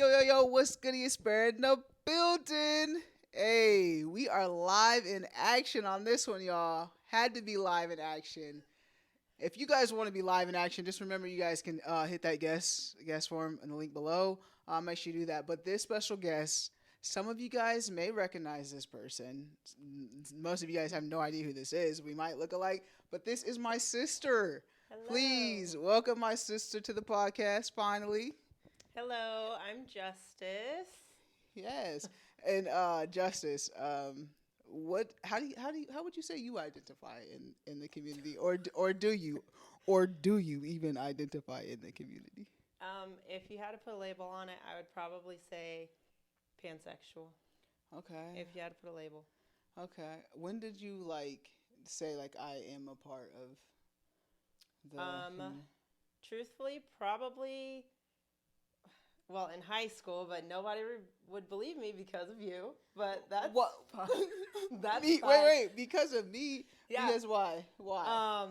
Yo, what's good? You spirit in the building. Hey, we are live in action on this one, y'all. Had to be live in action. If you guys want to be live in action, just remember you guys can hit that guest form in the link below. Make sure you do that. But this special guest, some of you guys may recognize this person. Most of you guys have no idea who this is. We might look alike, but this is my sister. Hello. Please welcome my sister to the podcast. Finally. Hello, I'm Justice. Yes. And Justice, how would you say you identify in the community, or do you even identify in the community? If you had to put a label on it, I would probably say pansexual. Okay. If you had to put a label. Okay. When did you say I am a part of the Truthfully, probably, well, in high school, but nobody would believe me because of you. But that's what? that's me, fine. wait, because of me? Yeah. Because why? Why?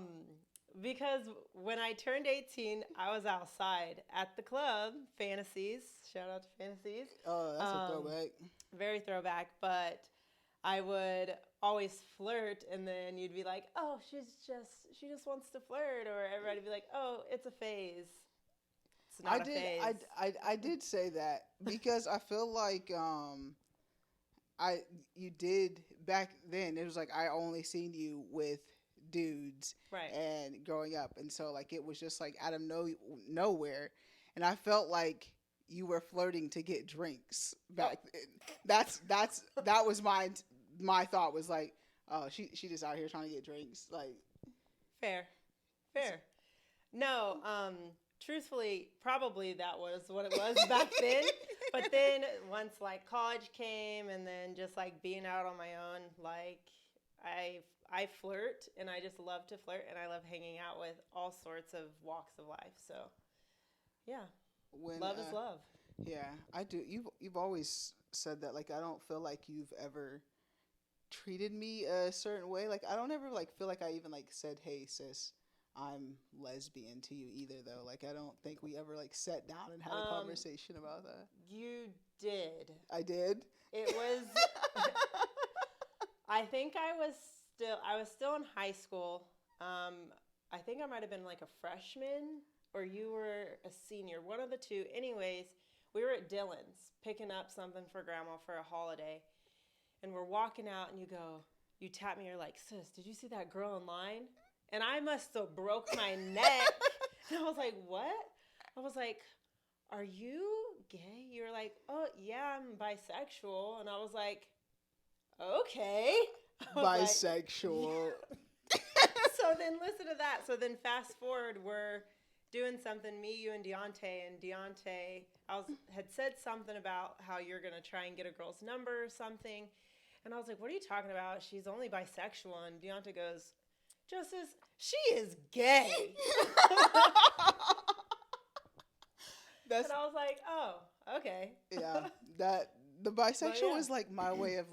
Because when I turned 18, I was outside at the club, Fantasies. Shout out to Fantasies. Oh, that's a throwback. Very throwback, but I would always flirt, and then you'd be like, "Oh, she just wants to flirt," or everybody would be like, "Oh, it's a phase." It's not a phase. I did say that because I feel like you did back then. It was like I only seen you with dudes, Right. and growing up, and so it was just out of nowhere, and I felt like you were flirting to get drinks back then. That was my thought was like, oh, she just out here trying to get drinks, Fair. No, truthfully, probably that was what it was back then. But then once college came, and then just being out on my own, I flirt, and I just love to flirt, and I love hanging out with all sorts of walks of life. So, yeah, love is love. Yeah, I do. You've always said that. I don't feel like you've ever treated me a certain way. I don't ever feel like I even said, "Hey, sis, I'm lesbian" to you either, though. I don't think we ever sat down and had a conversation about that. You did. I did. It was. I think I was still in high school. I think I might have been a freshman, or you were a senior, one of the two. Anyways, we were at Dylan's picking up something for Grandma for a holiday, and we're walking out, and you tap me, you're like, "Sis, did you see that girl in line?" And I must have broke my neck. And I was like, "What?" I was like, "Are you gay?" You were like, "Oh, yeah, I'm bisexual." And I was like, "Okay." Bisexual. So then listen to that. So then fast forward, we're doing something, me, you, and Deontay had said something about how you're going to try and get a girl's number or something. And I was like, "What are you talking about? She's only bisexual." And Deontay goes, "Justice, she is gay." And I was like, "Oh, okay." Yeah, that the bisexual yeah. is my way of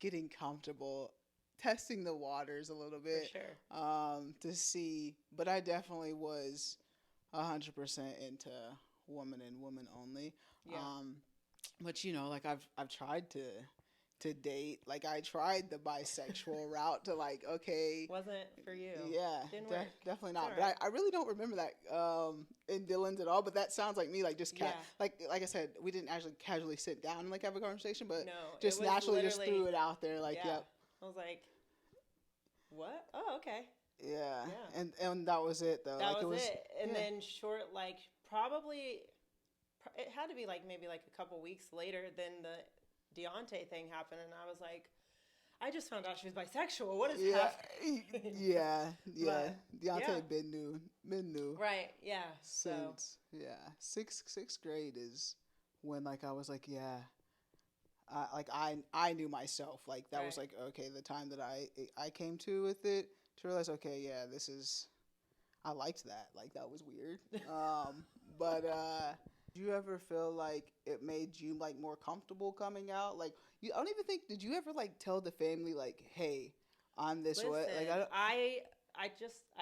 getting comfortable, testing the waters a little bit. For sure. To see, but I definitely was 100% into woman and woman only. Yeah. But I've tried to date. I tried the bisexual route to okay. Wasn't for you. Yeah, Didn't work. definitely not. It's But all right. I really don't remember that in Dylan's at all. But that sounds like me. Just Yeah. like I said, we didn't actually casually sit down and have a conversation, but No, just it was naturally just literally- threw it out there. Yeah. Yep. I was like, "What? Oh, okay." Yeah. Yeah. And that was it though. That was it. And yeah. then probably it had to be maybe a couple weeks later, then the Deontay thing happened, and I was like, "I just found out she was bisexual. What is happening?" Yeah. But, Deontay yeah. been new. Right. Yeah. Since sixth grade is when I was yeah. I knew myself. That was Right. okay, the time that I came to with it to realize, okay, yeah, this is, I liked that. That was weird. But did you ever feel like it made you more comfortable coming out? I don't even think, did you ever tell the family hey, I'm this way? Listen, I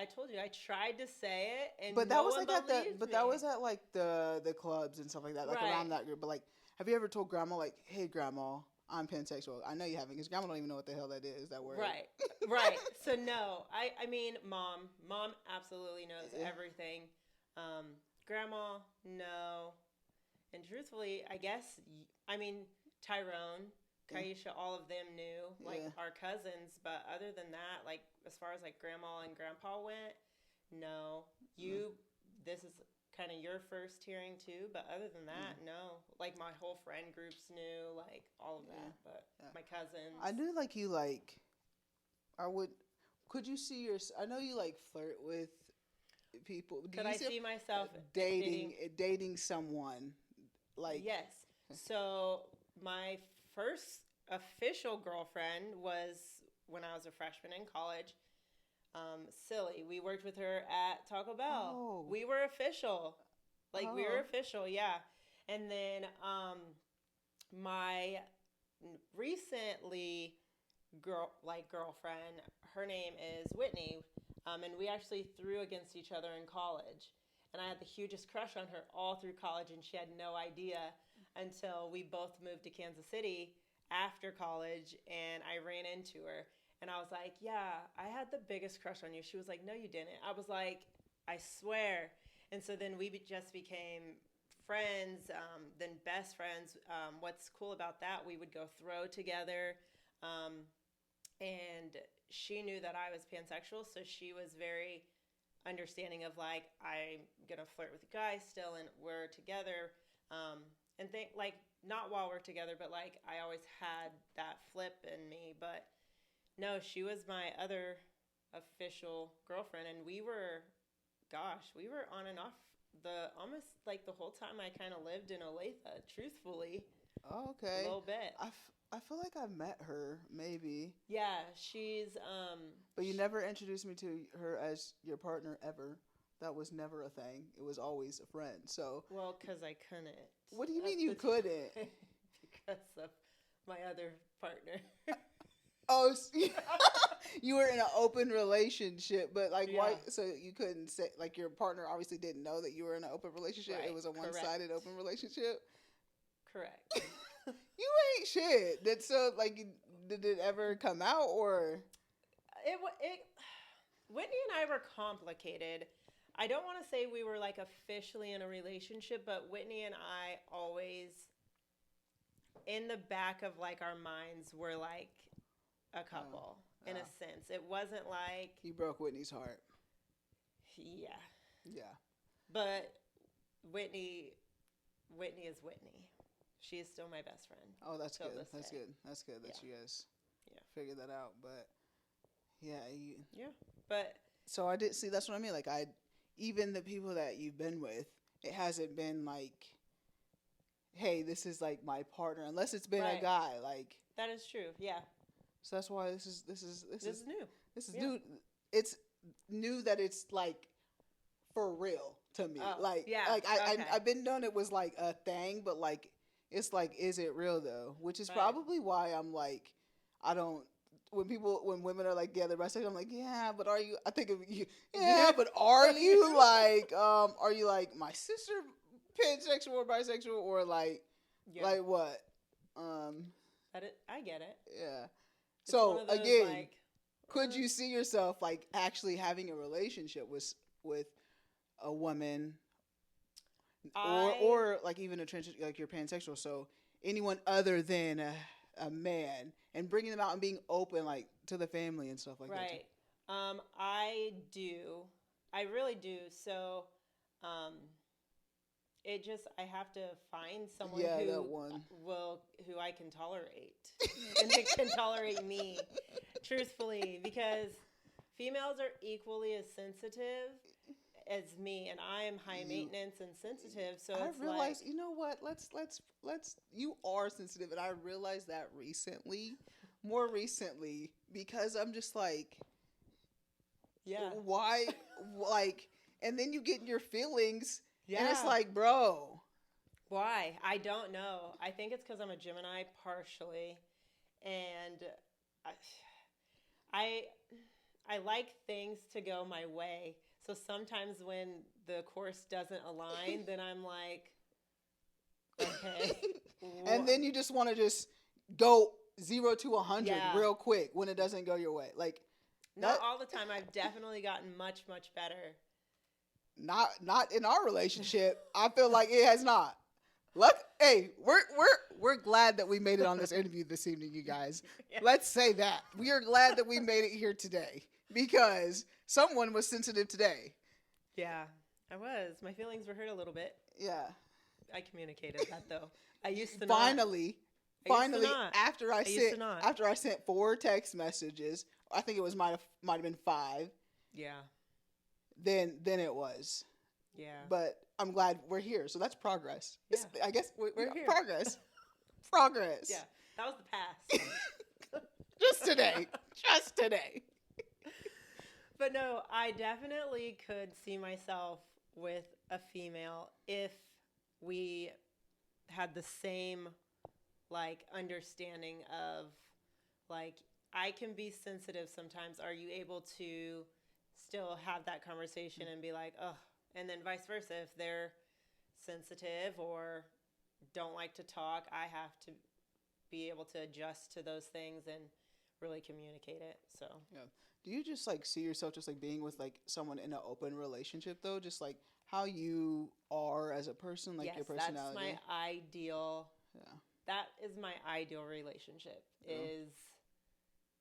told you I tried to say it and But that no was one like at the, believed but me. that was at like the clubs and stuff like that, like Right. around that group. But like, have you ever told grandma like, "Hey, grandma, I'm pansexual"? I know you haven't, because grandma don't even know what the hell that is. That word. Right. Right. So no, I mean, mom absolutely knows Yeah. everything. Grandma, no. And truthfully, I guess, I mean, Tyrone, Yeah. Kaisha, all of them knew, like Yeah. our cousins. But other than that, like as far as like grandma and grandpa went, no. This is kind of your first hearing too. But other than that, no. Like my whole friend groups knew, like all of that. But my cousins. I knew like you like. I would. Could you see your? I know you like flirt with people. Could I see myself dating someone? Like, yes. So my first official girlfriend was when I was a freshman in college. Silly. We worked with her at Taco Bell. Oh. We were official. Like we were official, yeah. And then my recently girlfriend, her name is Whitney. And we actually threw against each other in college. And I had the hugest crush on her all through college, and she had no idea until we both moved to Kansas City after college, and I ran into her. And I was like, yeah, I had the biggest crush on you. She was like, no, you didn't. I was like, I swear. And so then we just became friends, then best friends. What's cool about that, we would go throw together. And she knew that I was pansexual, so she was very understanding of like, I'm gonna flirt with guys still and we're together, and think like not while we're together, but like I always had that flip in me. But no, she was my other official girlfriend, and we were on and off the almost like the whole time I kind of lived in Olathe, truthfully. Oh, okay. A little bit. I feel like I've met her, maybe. Yeah, she's But you never introduced me to her as your partner ever. That was never a thing. It was always a friend. So. Well, because I couldn't. What do you mean you couldn't? Because of my other partner. Oh, you were in an open relationship, but like, why? So you couldn't say, like, your partner obviously didn't know that you were in an open relationship. Right. It was a one-sided open relationship. Correct. You ain't shit. Did it ever come out, or? Whitney and I were complicated. I don't want to say we were like officially in a relationship, but Whitney and I always, in the back of like our minds, were like a couple in a sense. It wasn't like you broke Whitney's heart. Yeah. Yeah. But Whitney is Whitney. She is still my best friend. Oh, that's good. That's good. That's good that you guys figured that out. But but so I did see. That's what I mean. Like, even the people that you've been with, it hasn't been like, hey, this is like my partner, unless it's been a guy. Like, that is true. Yeah. So that's why this is new. This is new. It's new that it's like for real to me. Oh, like, I've been known it was like a thing, but like, it's like, is it real though? Which is probably why I'm like, I don't. When women are like, yeah, the rest of it, I'm like, yeah, but are you? I think of you, yeah, but are you are you like my sister, pansexual or bisexual, or like what? I get it. Yeah. It's so those, again, like, could you see yourself like actually having a relationship with a woman, or like even a trans, like you're pansexual, so anyone other than a man, and bringing them out and being open like to the family and stuff like that? Right. I do. I really do. So, I have to find someone who I can tolerate and that can tolerate me, truthfully, because females are equally as sensitive as me, and I am high maintenance and sensitive. So I realize, you know what? Let's. You are sensitive, and I realized that more recently, because I'm just like, why, like, and then you get in your feelings, and it's like, bro, why? I don't know. I think it's because I'm a Gemini partially, and I like things to go my way. So sometimes when the course doesn't align, then I'm like, okay. And then you just want to just go 0 to 100 Yeah. real quick when it doesn't go your way. Like Not that, all the time. I've definitely gotten much, much better. not in our relationship. I feel like it has not. Look, hey, we're glad that we made it on this interview this evening, you guys. Yeah. Let's say that we are glad that we made it here today because someone was sensitive today. Yeah, I was. My feelings were hurt a little bit. Yeah. I communicated that though. I used to finally, not. I used to finally, not. after I used to sent not. after I sent 4 text messages, I think it was might have been 5. Yeah. Then it was. Yeah. But I'm glad we're here, so that's progress. Yeah. I guess We're here. Progress. Progress. Yeah. That was the past. Just today. Just today. But no, I definitely could see myself with a female if we had the same like understanding of like I can be sensitive sometimes. Are you able to still have that conversation and be like, oh, and then vice versa if they're sensitive or don't like to talk, I have to be able to adjust to those things and really communicate it. So yeah. Do you just like see yourself just like being with like someone in an open relationship though? Just like how you are as a person, like yes, your personality. that's my ideal. Yeah. That is my ideal relationship. Yeah. Is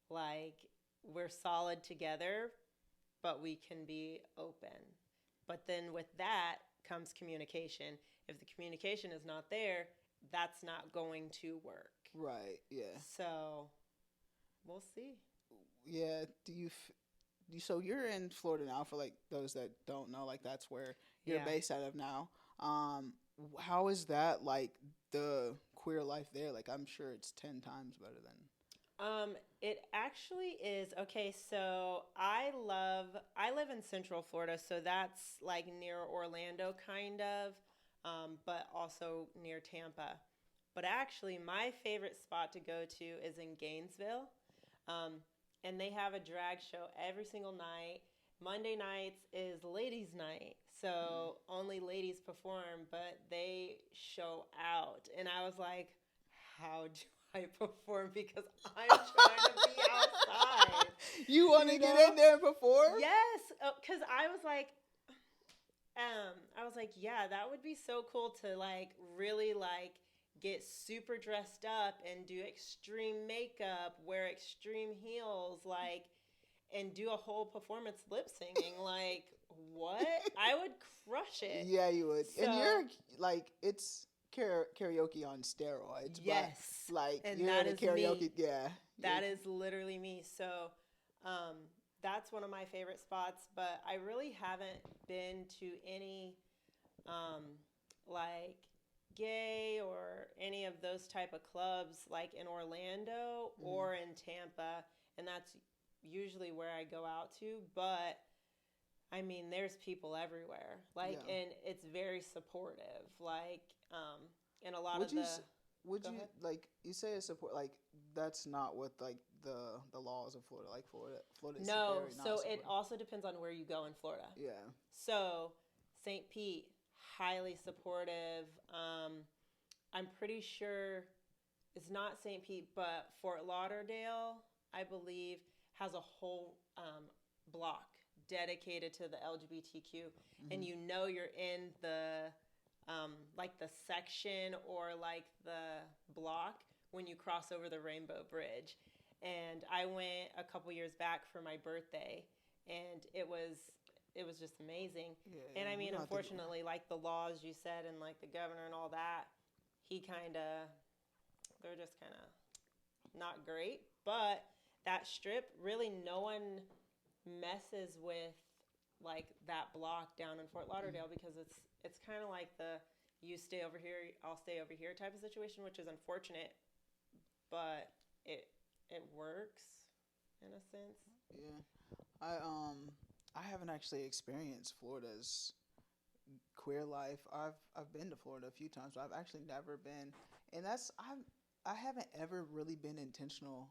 like we're solid together, but we can be open. But then with that comes communication. If the communication is not there, that's not going to work. Right. Yeah. So we'll see. Yeah. So you're in Florida now, for like those that don't know, like that's where you're Yeah. based out of now. How is that like the queer life there? Like I'm sure it's 10 times better than. It actually is. Okay, so I live in Central Florida, so that's like near Orlando kind of, but also near Tampa. But actually my favorite spot to go to is in Gainesville. Um, and they have a drag show every single night. Monday nights is ladies' night, so only ladies perform, but they show out. And I was like, how do I perform? Because I'm trying to be outside. You want to get in there and perform? Yes, because I was like, yeah, that would be so cool to like really like get super dressed up and do extreme makeup, wear extreme heels, like, and do a whole performance lip singing. Like, what? I would crush it. Yeah, you would. So, and you're like, it's karaoke on steroids. Yes. But, like, And you're that in a is karaoke. me. Yeah. That is literally me. So, that's one of my favorite spots. But I really haven't been to any, like, gay or any of those type of clubs like in Orlando or in Tampa, and that's usually where I go out to. But I mean, there's people everywhere, like, and it's very supportive, like, and a lot would of you, the would Go you ahead. like you say it's support, like that's not what like the laws of Florida, like Florida is no, very so not it supportive. also depends on where you go in Florida. Yeah. So St. Pete, highly supportive. I'm pretty sure it's not St. Pete, but Fort Lauderdale, I believe, has a whole block dedicated to the LGBTQ, and you know you're in the like the section or like the block when you cross over the Rainbow Bridge. And I went a couple years back for my birthday, and it was just amazing. Yeah, And I mean, we don't have to go. unfortunately, like the laws you said and like the governor and all that, they're just kind of not great. But that strip, really no one messes with like that block down in Fort Lauderdale because it's kind of like the you stay over here, I'll stay over here type of situation, which is unfortunate, but it works in a sense. Yeah. I haven't actually experienced Florida's queer life. I've been to Florida a few times, but I've actually never been, and I haven't ever really been intentional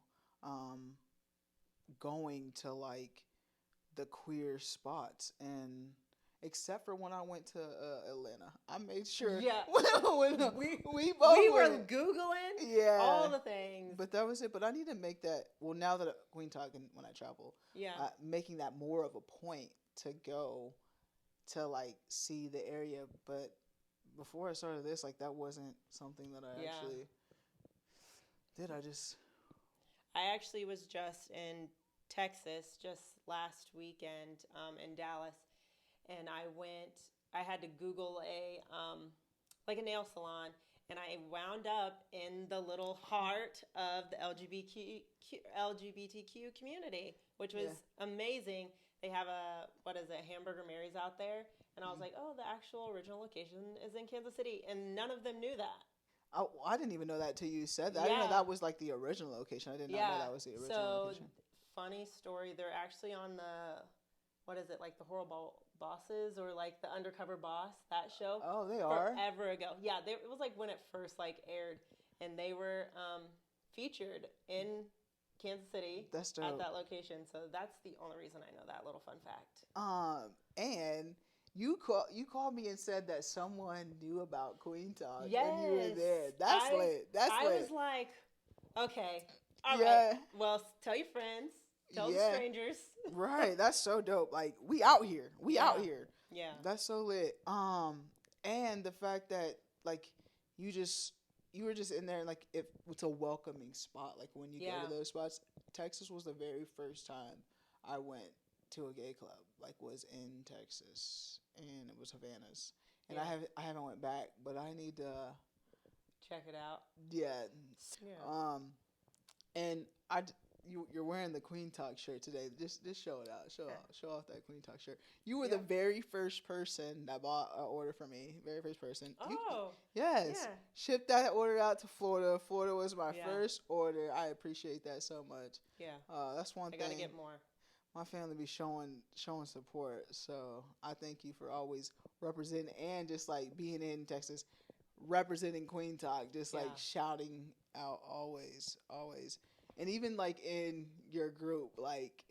going to like the queer spots, and except for when I went to Atlanta, I made sure Yeah. when we we both we were went. Googling Yeah, all the things. but that was it. But I need to make that. Well, now that Queen talking when I travel, Yeah. making that more of a point to go to like see the area. But before I started this, like that wasn't something that I Yeah. actually did. I just I actually was just in Texas just last weekend in Dallas, and I had to Google like a nail salon, and I wound up in the little heart of the LGBTQ community, which was amazing. They have what is it, Hamburger Mary's out there, and I was like, oh, the actual original location is in Kansas City, and none of them knew that. I didn't even know that till you said that. Yeah. I didn't know that was like the original location. I did not know that was the original location. Funny story. They're actually on what is it, like the Horrible Bosses or like the Undercover Boss, that show. Oh, they are? Forever ago. Yeah, it was like when it first like aired, and they were featured in Kansas City at that location. So that's the only reason I know that little fun fact. And you called me and said that someone knew about Kueen Talk. Yes. And you were there. That's lit. I lit. was like, okay, all right. Well, tell your friends. Tell the strangers. Right. That's so dope. Like, we out here. We out here. Yeah. That's so lit. And the fact that like you were just in there, and like it's a welcoming spot. Like when you go to those spots. Texas was the very first time I went to a gay club. Like was in Texas, and it was Havana's. And I haven't went back, but I need to check it out. Yeah. And you're wearing the Kueen Talk shirt today. Just show it out. Show off that Kueen Talk shirt. You were the very first person that bought an order from me. Very first person. Oh. Yes. Yeah. Shipped that order out to Florida. Florida was my first order. I appreciate that so much. Yeah. That's one thing. I gotta get more. My family be showing support. So I thank you for always representing and just like being in Texas, representing Kueen Talk, just like shouting out always. And even like in your group, like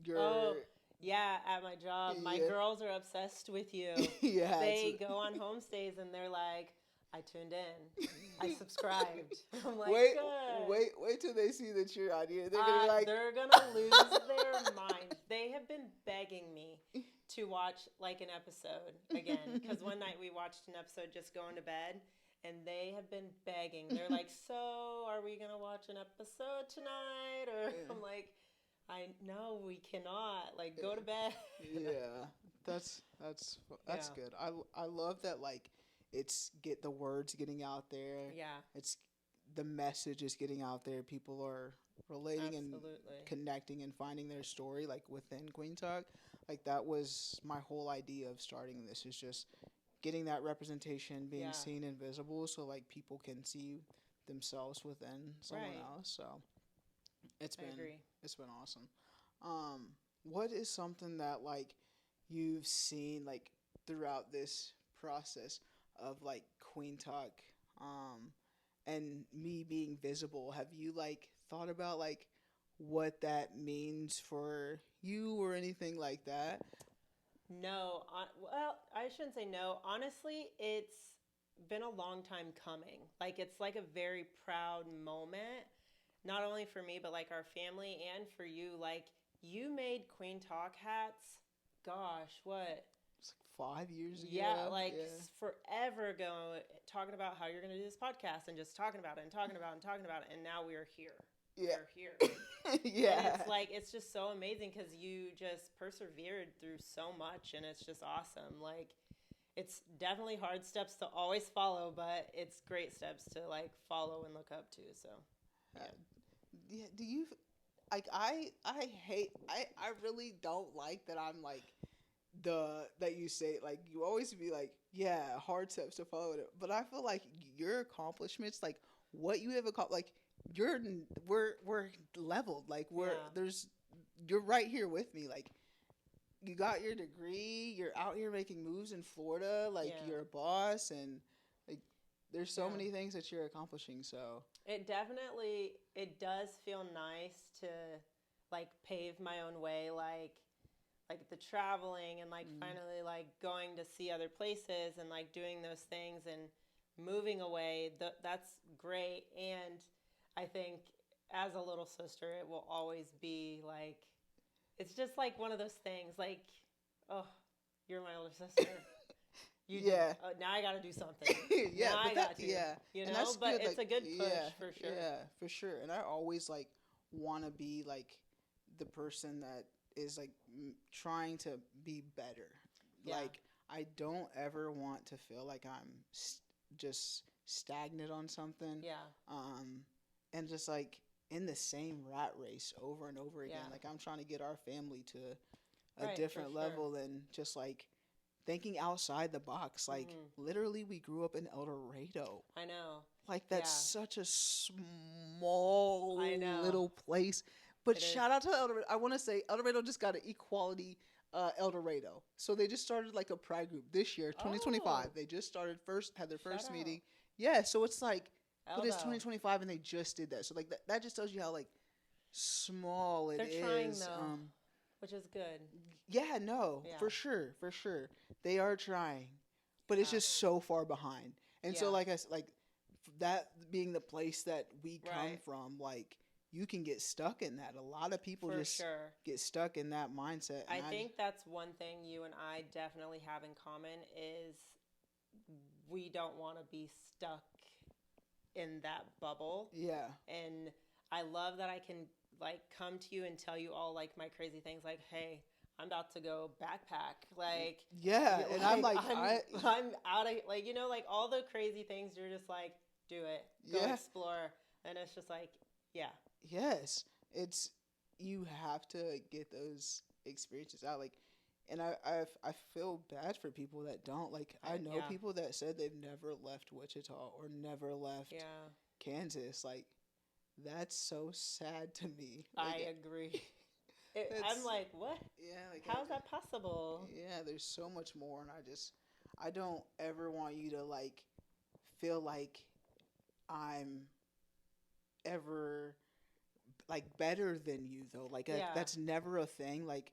at my job, my girls are obsessed with you. They go on homestays and they're like, I tuned in, I subscribed. I'm like, wait till they see that you're out here. They're gonna be like, they're gonna lose their mind. They have been begging me to watch like an episode again, because one night we watched an episode just going to bed. And they have been begging. They're like, so are we going to watch an episode tonight? Or I'm like, no, we cannot. Like, go to bed. That's good. I love that, like, the words getting out there. Yeah. It's the message is getting out there. People are relating and connecting and finding their story, like, within Kueen Talk. Like, that was my whole idea of starting this, is just getting that representation, being seen and visible, so like people can see themselves within someone else. So it's been awesome. What is something that like you've seen like throughout this process of like Kueen Talk, and me being visible? Have you like thought about like what that means for you or anything like that? No, well, I shouldn't say no. Honestly, it's been a long time coming. Like, it's like a very proud moment, not only for me, but like our family and for you. Like, you made Kueen Talk hats, gosh, what? It's like 5 years ago. Yeah, forever ago, talking about how you're going to do this podcast and just talking about it and talking about it and talking about it. And now we are here. Yeah. We're here. Yeah. And it's like, it's just so amazing because you just persevered through so much, and it's just awesome. Like, it's definitely hard steps to always follow, but it's great steps to like follow and look up to. So do you like I really don't like that I'm like that you say, like, you always be like, hard steps to follow it, but I feel like your accomplishments, like what you have accomplished, like we're leveled, like you're right here with me, like you got your degree, you're out here making moves in Florida, like you're a boss, and like there's so many things that you're accomplishing. So it does feel nice to like pave my own way. Like like the traveling and like finally like going to see other places and like doing those things and moving away, that's great. And I think as a little sister, it will always be like, it's just like one of those things like, oh, you're my older sister. You Yeah. now I got to do something. Yeah, Now but I that, got to, yeah, you and know, that's but good. it's Like, a good push yeah, for sure. yeah, for sure. And I always like want to be like the person that is like trying to be better. Yeah. Like, I don't ever want to feel like I'm just stagnant on something. Yeah. Um, and just like in the same rat race over and over again. Yeah. Like, I'm trying to get our family to a Right, for different sure. level than just like thinking outside the box. Like, literally, we grew up in El Dorado. I know. Like, that's Yeah. such a small I know. little place. But It shout is. out to El Dorado. I want to say El Dorado just got an equality El Dorado. So they just started like a pride group this year, 2025. Oh. They just started had their first Shout out. meeting. Yeah, so it's like, but it's Eldo. 2025 and they just did that. So like that just tells you how like small it is. They're trying though, which is good. Yeah, no, Yeah. for sure, for sure. They are trying, but it's Yeah. just so far behind. And so, Yeah. like I said, like that being the place that we come Right. from, like you can get stuck in that. A lot of people For just sure. get stuck in that mindset. I And think that's one thing you and I definitely have in common is we don't want to be stuck in that bubble. yeah, And I love that I can like come to you and tell you all like my crazy things like, hey, I'm about to go backpack. Like, yeah, and I'm like, I'm out of like, you know, like all the crazy things. You're just like, do it, go Yeah. explore, and it's just like, yeah, yes, it's you have to get those experiences out. Like, and I feel bad for people that don't. Like, I know Yeah. people that said they've never left Wichita or never left yeah, Kansas. Like, that's so sad to me. I Like, agree. I'm It's- like, what? yeah, like How is that possible? yeah, there's so much more, and I don't ever want you to like feel like I'm ever like better than you though. Like Yeah. that's never a thing. Like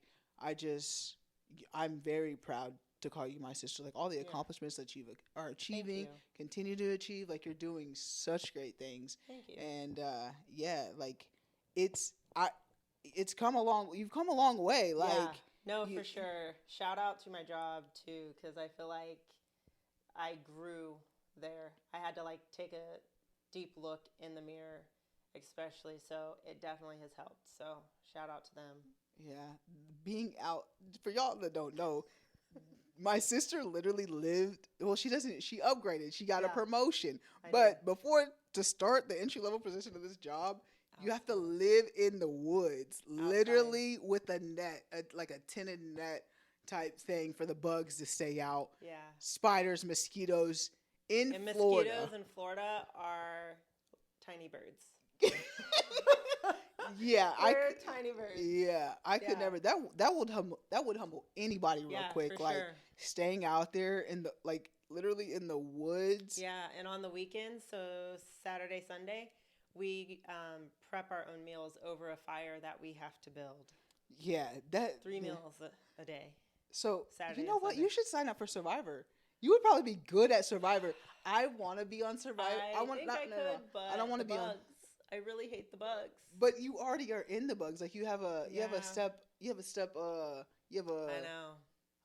I'm very proud to call you my sister. Like all the Yeah. accomplishments that you are Thank achieving, you. continue to achieve. Like you're doing such great things, Thank you. and yeah, like it's I. It's come along. You've come a long way. Like yeah, no, you- for sure. Shout out to my job too, because I feel like I grew there. I had to like take a deep look in the mirror, especially. So it definitely has helped. So shout out to them. yeah, being out for y'all that don't know. My sister literally lived. Well, she doesn't. She upgraded. She got a Yeah. promotion. I But before to start the entry level position of this job, you have to live in the woods, literally with a net, like a tinted net type thing for the bugs to stay out. Yeah. Spiders, mosquitoes in And Florida. mosquitoes in Florida are tiny birds. Yeah, They're tiny birds. I could Yeah. never. That would humble anybody real Yeah, quick. for Like sure. staying out there in the like literally in the woods. Yeah, and on the weekends, so Saturday, Sunday, we prep our own meals over a fire that we have to build. Yeah, that 3 yeah. meals a day. So Saturday you know and what? Sunday. You should sign up for Survivor. You would probably be good at Survivor. I want to be on Survivor. I want think not, I no, could, no. but I don't want to the be on. bugs. I really hate the bugs. But you already are in the bugs. Like you have a Yeah. step. You have a step. You have I know.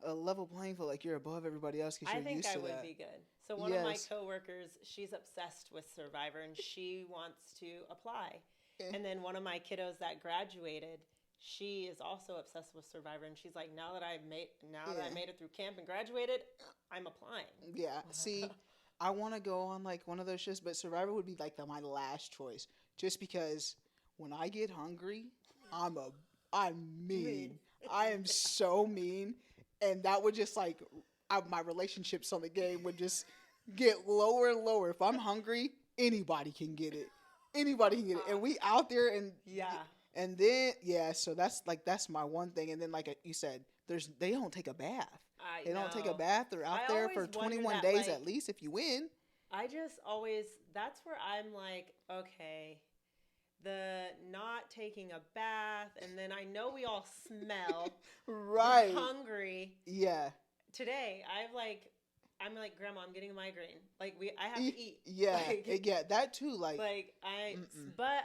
a level playing field. Like you're above everybody else because I you're think used I to would that. be good. So one of my Yes. coworkers, she's obsessed with Survivor and she wants to apply. Okay. And then one of my kiddos that graduated, she is also obsessed with Survivor and she's like, now that I made it through camp and graduated, I'm applying. Yeah. See, I want to go on like one of those shows, but Survivor would be like my last choice, just because when I get hungry, I'm mean. I am so mean, and that would just like my relationships on the game would just get lower and lower. If I'm hungry, anybody can get it. Anybody can get it, and we out there and Yeah. and then so that's my one thing. And then like you said, they don't take a bath. They don't take a bath. They're out I there always for wonder 21 that, days like- at least if you win. I just always, that's where I'm like, okay, the not taking a bath, and then I know we all smell. Right. We're hungry. Yeah. Today, I'm like, Grandma, I'm getting a migraine. Like I have to eat. Yeah. Like, Yeah. That too. but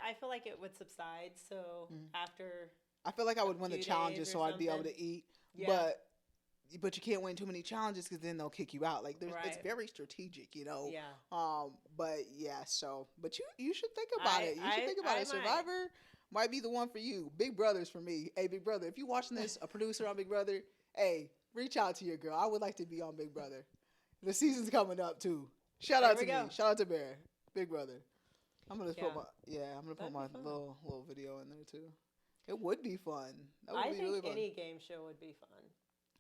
I feel like it would subside. So Mm. after I feel like I a would win the few challenges days so or I'd be able something. to eat. Yeah. But you can't win too many challenges because then they'll kick you out. Like it's Right. very strategic, you know. Yeah. But yeah. So, but you should think about it. You should think about it. might. Survivor might be the one for you. Big Brother's for me. Hey, Big Brother, if you watching this, a producer on Big Brother, hey, reach out to your girl. I would like to be on Big Brother. The season's coming up too. Shout There out we to me. go. Shout out to Bear. Big Brother. I'm gonna Yeah. put my That'd be fun. little video in there too. It would be fun. That would I be think really fun. any game show would be fun.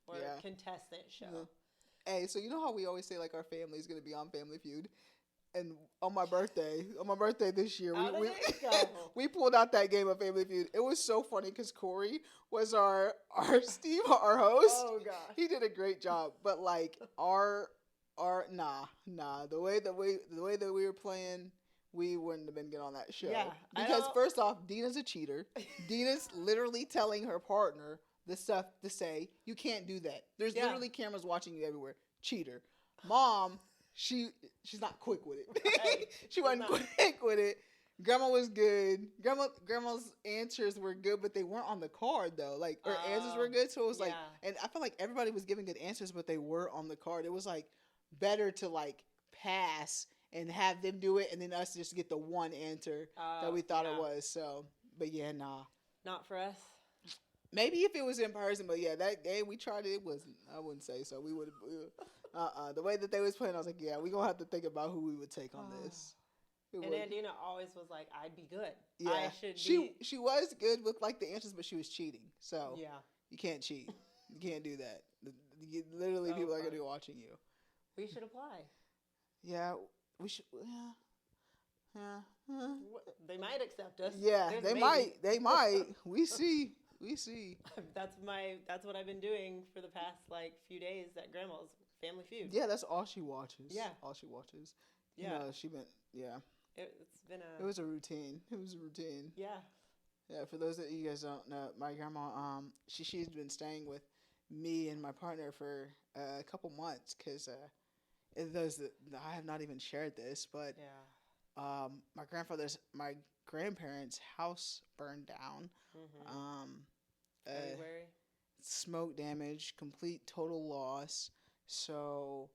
Or Yeah. contestant show. Yeah. Hey, so you know how we always say like our family is gonna be on Family Feud, and on my birthday this year, How did it go? we pulled out that game of Family Feud. It was so funny because Corey was our Steve, our host. Oh gosh. He did a great job, but like our the way that we were playing, we wouldn't have been good on that show. Yeah, Because first off, Dina's a cheater. Dina's literally telling her partner the stuff to say, you can't do that. There's literally cameras watching you everywhere. Cheater. Mom, she's not quick with it. Right. She wasn't quick with it. Grandma was good. Grandma's answers were good, but they weren't on the card though. Like her answers were good, so it was like, and I felt like everybody was giving good answers, but they were on the card. It was like better to like pass and have them do it, and then us just get the one answer that we thought it was. So, but yeah, nah. Not for us. Maybe if it was in person, but yeah, that game we tried it wasn't. I wouldn't say so. We would. The way that they was playing, I was like, yeah, we gonna have to think about who we would take on this. And Andina always was like, I'd be good. Yeah, I should be. She was good with like the answers, but she was cheating. So Yeah. you can't cheat. You can't do that. Literally, So people are fun. gonna be watching you. We should apply. Yeah, we should. Yeah. They might accept us. Yeah, There's they maybe. might. They might. We see. That's what I've been doing for the past like few days at Grandma's Family Feud. Yeah, that's all she watches. Yeah. All she watches. Yeah. You know, she been. Yeah. It's been a. It was a routine. Yeah. Yeah, for those that you guys don't know, my grandma, she's been staying with me and my partner for a couple months because those that I have not even shared this, but Yeah. my grandparents' house burned down. Mm-hmm. February. Smoke damage, complete total loss. So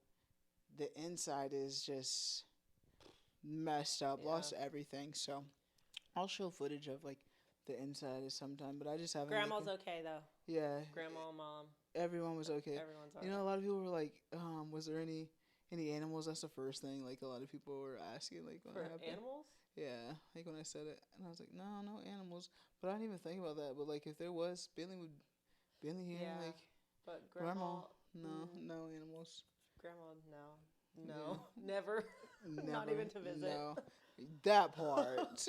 the inside is just messed up, lost everything. So I'll show footage of like the inside is sometime, but I just haven't. Grandma's okay though. Yeah. Grandma, mom. Everyone was okay. Everyone's alright. You know, a lot of people were like, was there any animals? That's the first thing. Like a lot of people were asking, like, when For it happened. animals? Yeah, like when I said it, and I was like, no animals. But I didn't even think about that. But like, if there was, Billy here, Yeah. like, But grandma. no animals. Grandma, no, never. Not even to visit. No, that part.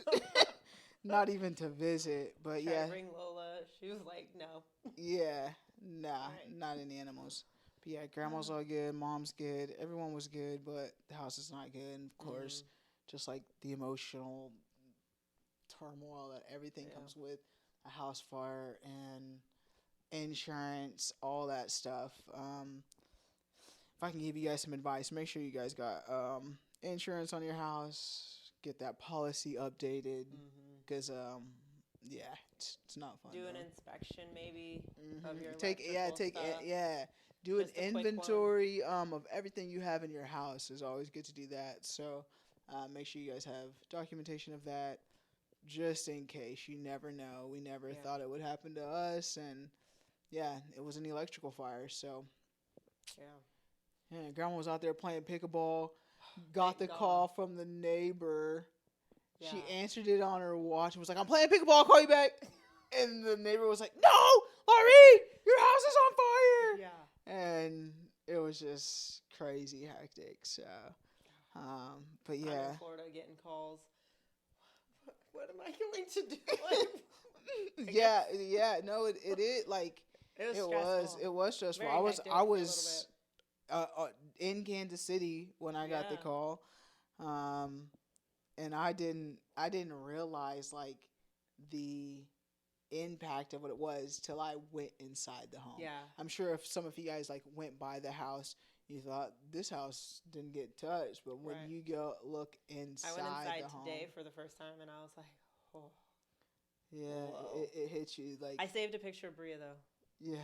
Not even to visit, but Tried yeah, to bring Lola. She was like, no. yeah, nah, Right. not any animals. But yeah, grandma's all good, mom's good, everyone was good, but the house is not good. And of course, just like the emotional turmoil that everything comes with a house fire and insurance, all that stuff. If I can give you guys some advice, make sure you guys got insurance on your house. Get that policy updated because yeah, it's not fun. Do an though. inspection maybe of your Take electrical stuff. do Just an a quick one. inventory of everything you have in your house. Is always good to do that. So make sure you guys have documentation of that just in case. You never know. We never thought it would happen to us, and yeah, it was an electrical fire. So yeah, grandma was out there playing pickleball. Got the Thank call from the neighbor. She Yeah. answered it on her watch and was like, I'm playing pickleball, I'll call you back. And the neighbor was like, no, Laurie, your house is on fire. Yeah. And it was just crazy hectic. So, but I'm yeah. in Florida getting calls. What am I going to do? No, it is like, It was stressful. it was stressful. Very hectic I for a was in Kansas City when I got the call. and I didn't realize like the impact of what it was till I went inside the home. Yeah. I'm sure if some of you guys like went by the house, you thought this house didn't get touched, but when Right. you go look I inside went inside the home, today for the first time, and I was like, oh. yeah, Whoa. it hits you like I saved a picture of Bria though. yeah.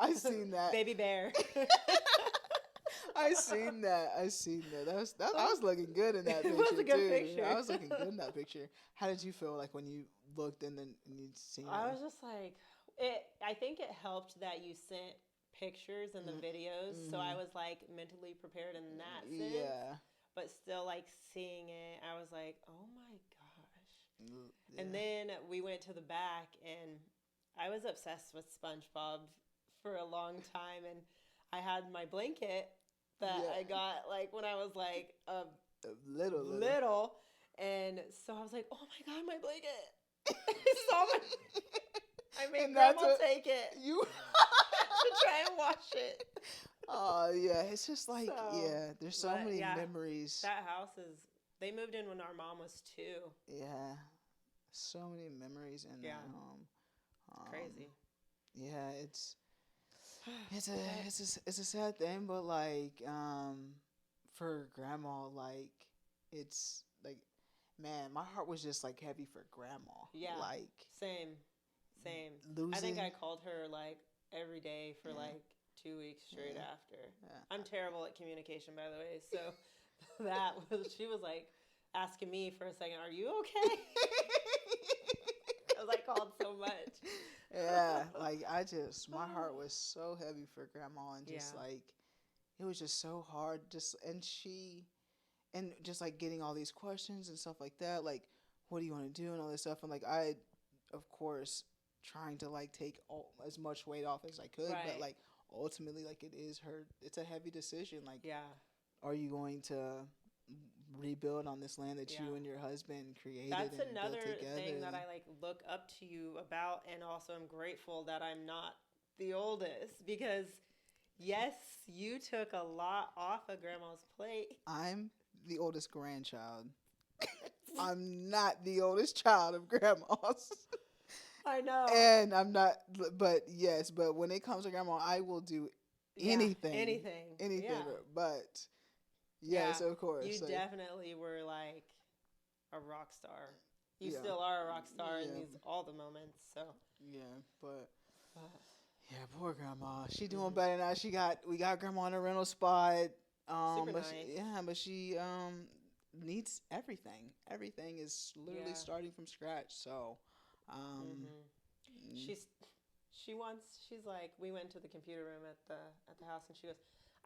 I seen that. Baby bear. I seen that. I seen that. I was looking good in that It picture was a good too. picture. I was looking good in that picture. How did you feel like when you looked and then you'd seen I it? was just like, it. I think it helped that you sent pictures and the videos, so I was like mentally prepared in that sense. Yeah. But still, like seeing it, I was like, oh my gosh. Yeah. And then we went to the back, and I was obsessed with SpongeBob for a long time, and I had my blanket that Yeah. I got like when I was like a little. and so I was like, oh my god, my blanket. So I made And that's Grandma what- take it You. to try and wash it. Oh yeah, it's just like So, yeah. There's so but, many yeah, memories. That house is. They moved in when our mom was 2. Yeah, so many memories in Yeah. that home. Crazy. Yeah, it's a sad thing, but like for grandma, like it's like man, my heart was just like heavy for grandma. Yeah. Like Same. losing. I think I called her like every day for Yeah. like 2 weeks straight Yeah. after. Yeah. I'm terrible at communication, by the way. So she was like asking me for a second, "Are you okay?" Because I called so much. Yeah, like my heart was so heavy for grandma, and just Yeah. like it was just so hard. And just like getting all these questions and stuff like that, like what do you want to do and all this stuff, and like I, of course, trying to like take as much weight off as I could, Right. but like ultimately, like it's a heavy decision. Like, Yeah. are you going to rebuild on this land that Yeah. you and your husband created? That's and another built together? thing that I like look up to you about, and also I'm grateful that I'm not the oldest, because yes, you took a lot off of Grandma's plate. I'm the oldest grandchild. I'm not the oldest child of grandma's. I know. And I'm not, but yes, but when it comes to grandma, I will do Yeah, anything. anything. Yeah. But yes, Yeah, of course. You like, definitely were like a rock star. You Yeah. still are a rock star in Yeah. all the moments. So yeah, but yeah, poor grandma. She doing better now. We got grandma in a rental spot. Super but nice. but she needs everything. Everything is literally Yeah. starting from scratch. So she's like, we went to the computer room at the house, and she goes,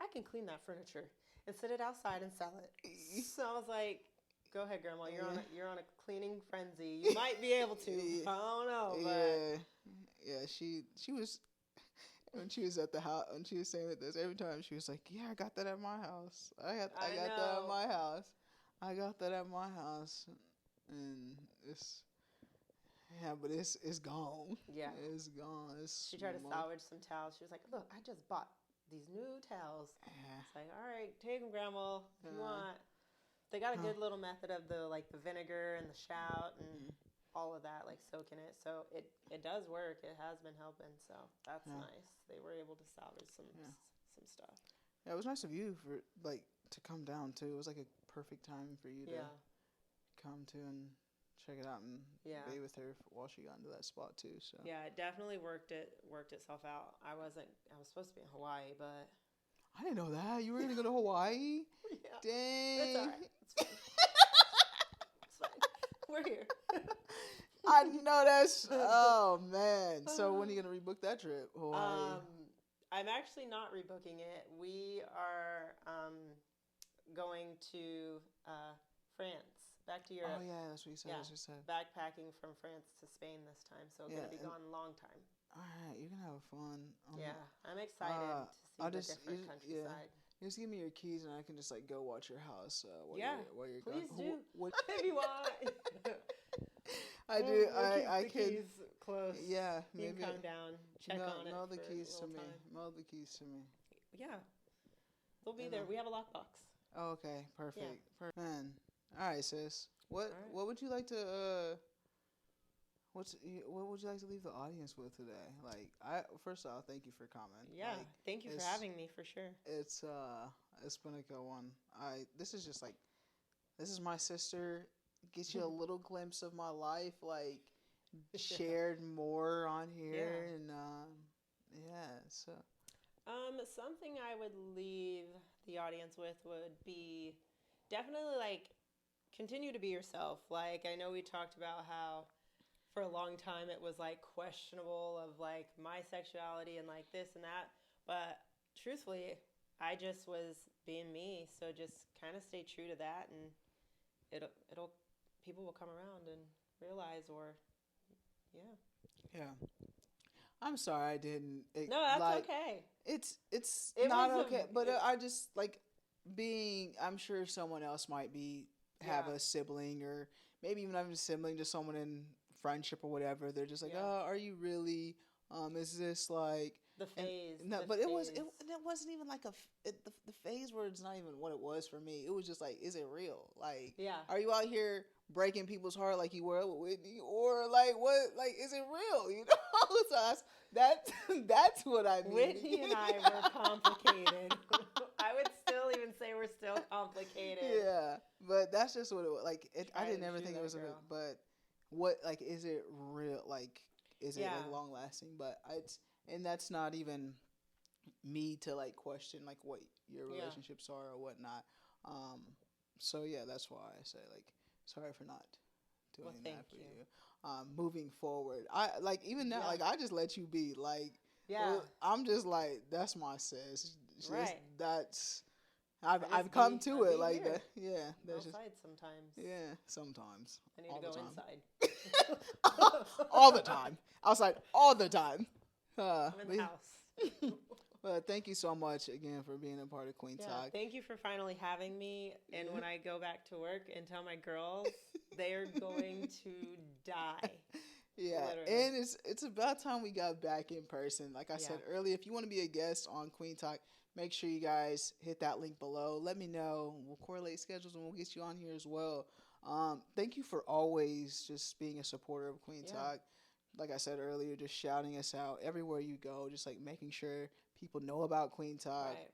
I can clean that furniture and sit it outside and sell it. So I was like, go ahead, Grandma. You're on a cleaning frenzy. You might be able to. I don't know. But yeah. She was when she was at the house, when she was saying this every time, she was like, "Yeah, I got that at my house. I got that at know. my house. I got that at my house." And but it's gone. Yeah. It's gone. She tried to salvage some towels. She was like, look, I just bought these new towels. Yeah. It's like, all right, take them, Grandma, if you want. They got a good little method of the vinegar and the shout and all of that, like soaking it. So it does work. It has been helping. So that's nice. They were able to salvage some stuff. Yeah, it was nice of you for to come down too. It was like a perfect time for you to come to and check it out and be with her while she got into that spot too. So yeah, it definitely worked itself out. I was supposed to be in Hawaii, but I didn't know that you were gonna go to Hawaii. Yeah. Dang, It's all right. It's fine. It's fine. We're here. I know that's. Oh man! So when are you gonna rebook that trip? Hawaii. I'm actually not rebooking it. We are going to France, back to Europe. Oh yeah, that's what you said. Yeah. That's what you said. Backpacking from France to Spain this time, so Yeah, gonna be gone a long time. All right, you're gonna have fun. Yeah, I'm excited to see the different countryside. Just give me your keys and I can just go watch your house while you're please gone. do. If you want. I do. We'll I keep the could. keys close. Yeah, You maybe. can come down, check on it. Mail the for keys a to little me. time. Mail the keys to me. Yeah, they'll be there. We have a lockbox. Oh, okay, perfect. Yeah. Man, all right, sis. What All right. what would you like to what would you like to leave the audience with today? Like, I first off, thank you for coming. Yeah. Like, Thank you for it's having me for sure. it's been a good one. This is just like this is my sister. Get you a little glimpse of my life, like shared more on here, Yeah. and yeah. So Something I would leave the audience with would be definitely like continue to be yourself. Like I know we talked about how for a long time it was like questionable of like my sexuality and like this and that, but truthfully, I just was being me. So just kind of stay true to that, and it'll people will come around and realize, or yeah. yeah, I'm sorry I didn't No, that's like. okay. It's It not was okay, a but it, I just like being. I'm sure someone else might be have yeah, a sibling or maybe even having a sibling, just someone in friendship or whatever. They're just like, yeah. oh, are you really? Is this like? The And phase, no, the but phase. it wasn't even like the phase where it's not even what it was for me. It was just like, is it real? Like, Yeah. are you out here breaking people's heart like you were with Whitney, or like what? Like, is it real? You know, so that that's what I mean. Whitney and I were complicated. I would still even say we're still complicated. Yeah, but that's just what it was. Like, I Try didn't to ever chew think it that was a, girl. but what like is it real? Like, is it Yeah. like long lasting? But it's and that's not even me to like question like what your Yeah. relationships are or whatnot. Um, so yeah, that's why I say like sorry for not Well, doing thank that for you. you. Moving forward, I like even now Yeah. like I just let you be like Yeah. I'm just like that's my sis. Right. That's I just I've come be to I it be like here. that. Yeah, there's just Outside sometimes. yeah sometimes I need all to the go time. inside. All the time outside all the time. I'm in the But house. well, thank you so much again for being a part of Queen Yeah, Talk. thank you for finally having me. And when I go back to work and tell my girls, they're going to die. Yeah, Literally. and it's about time we got back in person. Like I Yeah. said earlier, if you want to be a guest on Queen Talk, make sure you guys hit that link below. Let me know. We'll correlate schedules and we'll get you on here as well. Thank you for always just being a supporter of Queen Yeah. Talk. Like I said earlier, just shouting us out everywhere you go, just like making sure people know about Queen Talk, Right.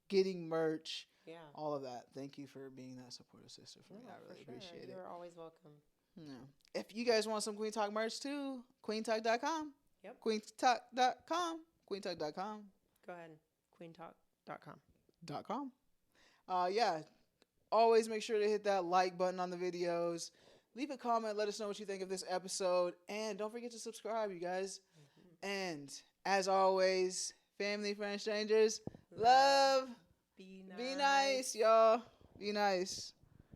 getting merch, Yeah. all of that. Thank you for being that supportive sister for No, me. I for really sure. appreciate it. You're always welcome. Yeah. If you guys want some Queen Talk merch too, queentalk.com. Yep. Queentalk.com. Queentalk.com. Go ahead. QueenTalk.com. .com. Yeah. Always make sure to hit that like button on the videos. Leave a comment. Let us know what you think of this episode. And don't forget to subscribe, you guys. Mm-hmm. And as always, family, friends, strangers, love. Be nice. Be nice, y'all. Be nice.